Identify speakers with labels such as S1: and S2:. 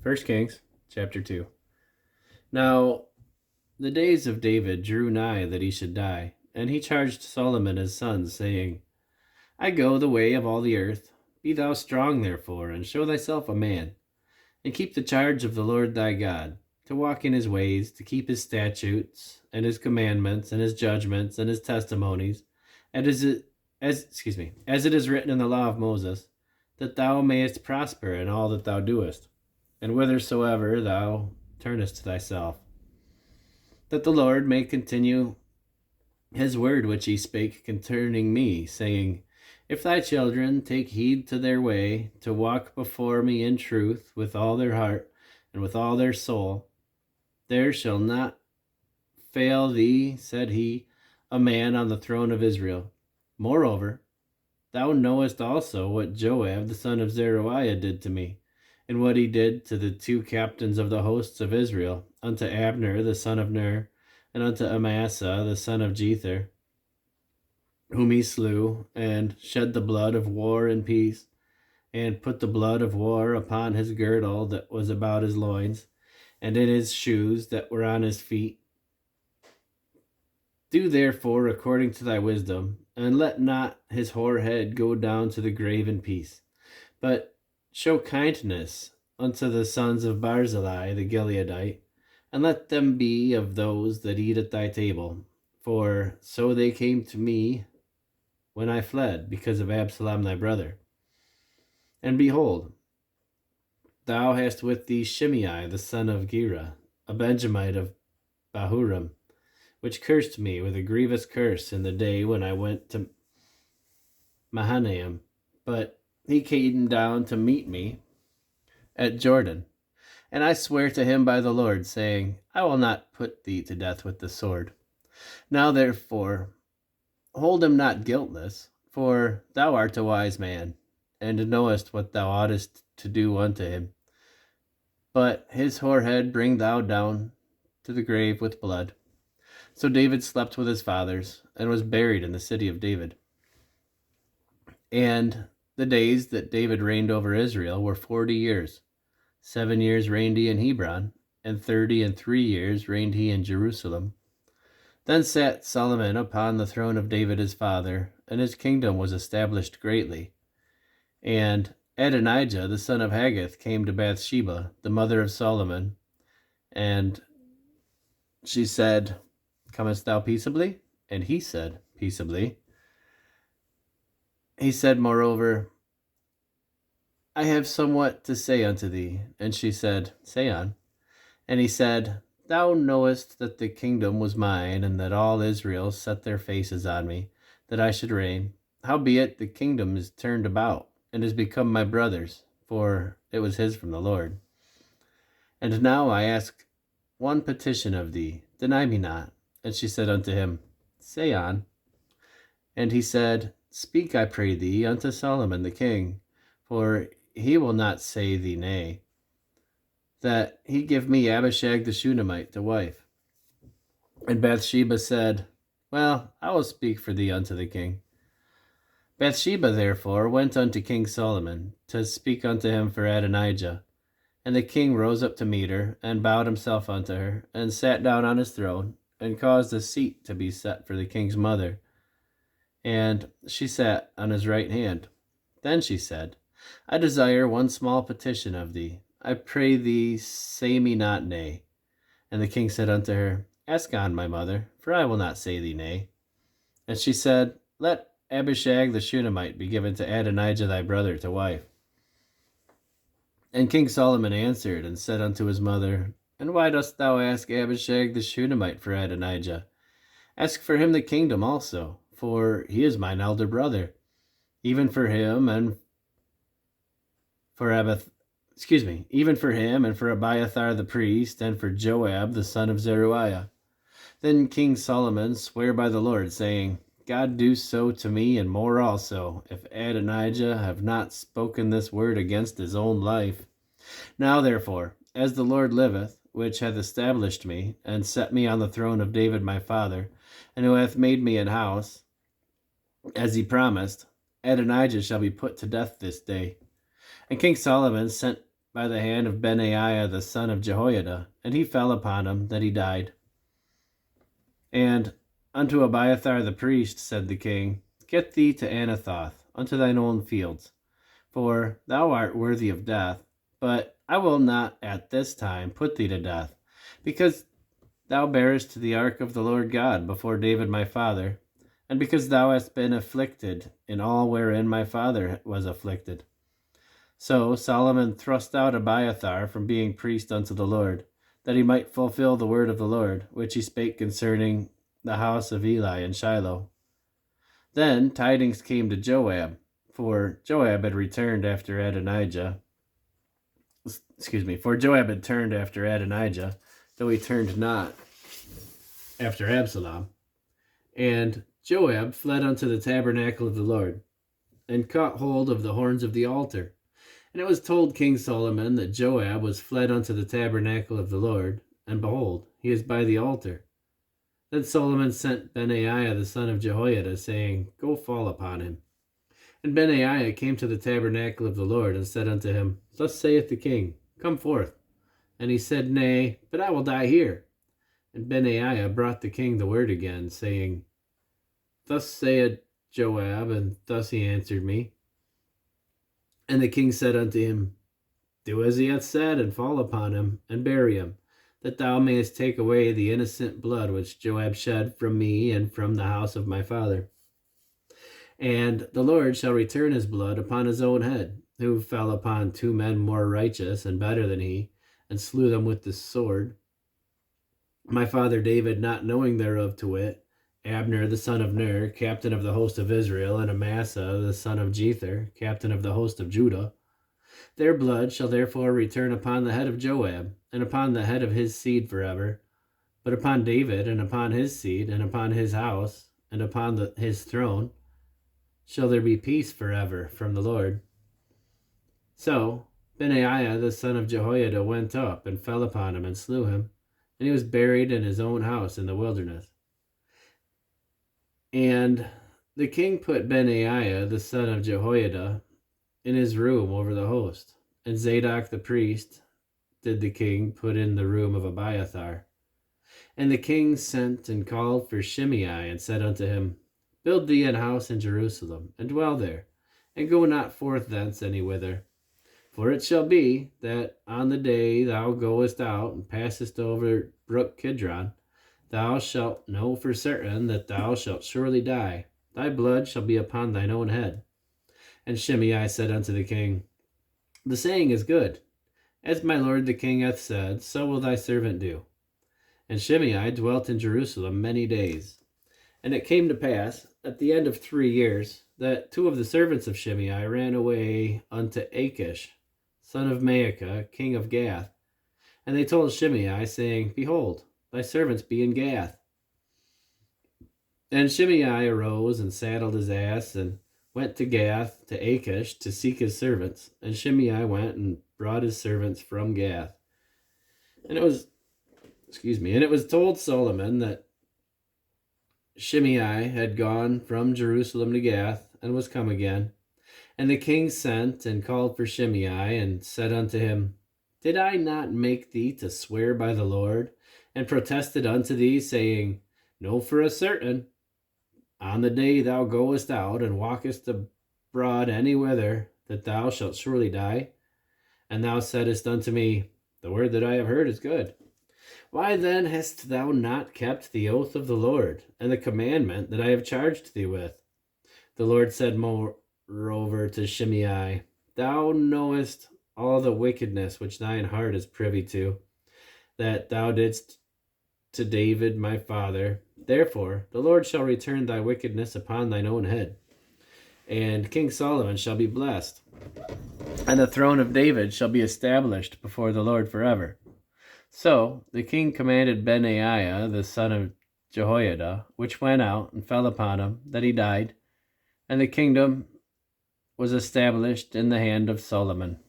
S1: 1 Kings chapter 2. Now the days of David drew nigh that he should die, and he charged Solomon his son, saying, I go the way of all the earth. Be thou strong therefore, and show thyself a man, and keep the charge of the Lord thy God, to walk in his ways, to keep his statutes, and his commandments, and his judgments, and his testimonies, and as it is written in the law of Moses, that thou mayest prosper in all that thou doest, and whithersoever thou turnest thyself, that the Lord may continue his word which he spake concerning me, saying, If thy children take heed to their way, to walk before me in truth with all their heart and with all their soul, there shall not fail thee, said he, a man on the throne of Israel. Moreover, thou knowest also what Joab the son of Zeruiah did to me, and what he did to the two captains of the hosts of Israel, unto Abner the son of Ner, and unto Amasa the son of Jether, whom he slew, and shed the blood of war in peace, and put the blood of war upon his girdle that was about his loins, and in his shoes that were on his feet. Do therefore according to thy wisdom, and let not his hoar head go down to the grave in peace, but show kindness unto the sons of Barzillai the Gileadite, and let them be of those that eat at thy table. For so they came to me when I fled, because of Absalom thy brother. And behold, thou hast with thee Shimei the son of Gera, a Benjamite of Bahurim, which cursed me with a grievous curse in the day when I went to Mahanaim. But he came down to meet me at Jordan, and I swear to him by the Lord, saying, I will not put thee to death with the sword. Now therefore hold him not guiltless, for thou art a wise man, and knowest what thou oughtest to do unto him. But his hoar head bring thou down to the grave with blood. So David slept with his fathers, and was buried in the city of David. And the days that David reigned over Israel were 40 years. 7 years reigned he in Hebron, and 33 years reigned he in Jerusalem. Then sat Solomon upon the throne of David his father, and his kingdom was established greatly. And Adonijah the son of Haggith came to Bathsheba, the mother of Solomon, and she said, Comest thou peaceably? And he said, Peaceably. He said, moreover, I have somewhat to say unto thee. And she said, Say on. And he said, Thou knowest that the kingdom was mine, and that all Israel set their faces on me, that I should reign. Howbeit the kingdom is turned about, and is become my brother's, for it was his from the Lord. And now I ask one petition of thee, deny me not. And she said unto him, Say on. And he said, Speak, I pray thee, unto Solomon the king, for he will not say thee nay, that he give me Abishag the Shunammite to wife. And Bathsheba said, Well, I will speak for thee unto the king. Bathsheba therefore went unto King Solomon, to speak unto him for Adonijah. And the king rose up to meet her, and bowed himself unto her, and sat down on his throne, and caused a seat to be set for the king's mother. And she sat on his right hand. Then she said, I desire one small petition of thee. I pray thee, say me not nay. And the king said unto her, Ask on, my mother, for I will not say thee nay. And she said, Let Abishag the Shunammite be given to Adonijah thy brother to wife. And King Solomon answered and said unto his mother, And why dost thou ask Abishag the Shunammite for Adonijah? Ask for him the kingdom also, for he is mine elder brother. Even for him and for Abiathar the priest, and for Joab the son of Zeruiah. Then King Solomon sware by the Lord, saying, God do so to me, and more also, if Adonijah have not spoken this word against his own life. Now therefore, as the Lord liveth, which hath established me, and set me on the throne of David my father, and who hath made me an house, as he promised, Adonijah shall be put to death this day. And King Solomon sent by the hand of Benaiah the son of Jehoiada, and he fell upon him, that he died. And unto Abiathar the priest said the king, Get thee to Anathoth, unto thine own fields, for thou art worthy of death, but I will not at this time put thee to death, because thou bearest the ark of the Lord God before David my father, and because thou hast been afflicted in all wherein my father was afflicted. So Solomon thrust out Abiathar from being priest unto the Lord, that he might fulfill the word of the Lord, which he spake concerning the house of Eli in Shiloh. Then tidings came to Joab, for Joab had turned after Adonijah, though he turned not after Absalom. And Joab fled unto the tabernacle of the Lord, and caught hold of the horns of the altar. And it was told King Solomon that Joab was fled unto the tabernacle of the Lord, and behold, he is by the altar. Then Solomon sent Benaiah the son of Jehoiada, saying, Go fall upon him. And Benaiah came to the tabernacle of the Lord, and said unto him, Thus saith the king, Come forth. And he said, Nay, but I will die here. And Benaiah brought the king the word again, saying, Thus saith Joab, and thus he answered me. And the king said unto him, Do as he hath said, and fall upon him, and bury him, that thou mayest take away the innocent blood which Joab shed from me and from the house of my father. And the Lord shall return his blood upon his own head, who fell upon 2 men more righteous and better than he, and slew them with the sword. My father David, not knowing thereof, to wit, Abner the son of Ner, captain of the host of Israel, and Amasa the son of Jether, captain of the host of Judah. Their blood shall therefore return upon the head of Joab, and upon the head of his seed forever. But upon David, and upon his seed, and upon his house, and upon his throne, shall there be peace forever from the Lord. So Benaiah the son of Jehoiada went up, and fell upon him, and slew him, and he was buried in his own house in the wilderness. And the king put Benaiah the son of Jehoiada in his room over the host, and Zadok the priest did the king put in the room of Abiathar. And the king sent and called for Shimei, and said unto him, Build thee an house in Jerusalem, and dwell there, and go not forth thence any whither. For it shall be that on the day thou goest out and passest over brook Kidron, thou shalt know for certain that thou shalt surely die. Thy blood shall be upon thine own head. And Shimei said unto the king, The saying is good. As my lord the king hath said, so will thy servant do. And Shimei dwelt in Jerusalem many days. And it came to pass, at the end of 3 years, that 2 of the servants of Shimei ran away unto Achish, son of Maacah, king of Gath. And they told Shimei, saying, Behold, thy servants be in Gath. And Shimei arose and saddled his ass, and went to Gath to Achish to seek his servants. And Shimei went and brought his servants from Gath. And it was told Solomon that Shimei had gone from Jerusalem to Gath, and was come again. And the king sent and called for Shimei, and said unto him, Did I not make thee to swear by the Lord, and protested unto thee, saying, Know for a certain, on the day thou goest out and walkest abroad any whither, that thou shalt surely die? And thou saidst unto me, The word that I have heard is good. Why then hast thou not kept the oath of the Lord, and the commandment that I have charged thee with? The Lord said moreover to Shimei, Thou knowest all the wickedness which thine heart is privy to, that thou didst to David my father. Therefore the Lord shall return thy wickedness upon thine own head, and King Solomon shall be blessed, and the throne of David shall be established before the Lord forever. So the king commanded Benaiah the son of Jehoiada, which went out and fell upon him, that he died, and the kingdom was established in the hand of Solomon.